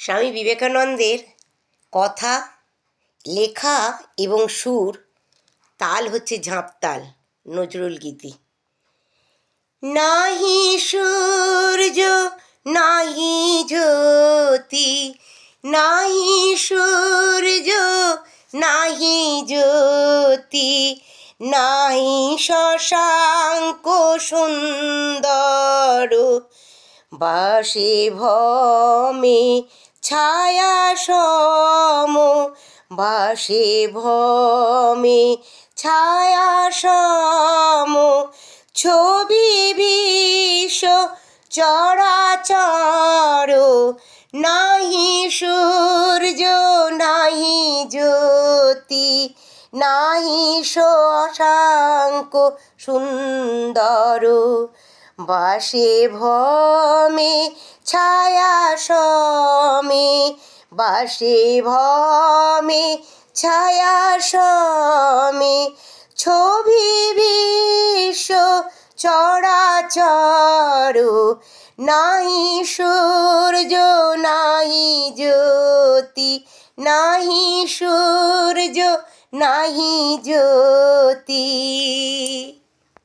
স্বামী বিবেকানন্দের কথা, লেখা এবং সুর, তাল হচ্ছে ঝাঁপতাল, নজরুল গীতি। নাহি সূর্য নাহি জ্যোতি, নাহি সূর্য নাহি জ্যোতি, নাহি শশাঙ্ক সুন্দর, বাসে ভমে ছায়া সম, বাসে ভমে ছায়া সম, ছবি বিশ্ব চরাচর, নাহি সূর্য নাহি জ্যোতি, নাহি শশাঙ্ক সুন্দর, বাসে ভমে ছায়া সমে, বাসে ভমে ছায়া সমে, ছবি বিশ্ব চরাচর, নাহি সূর্য নাহি জ্যোতি, নাহি সূর্য নাহি জ্যোতি।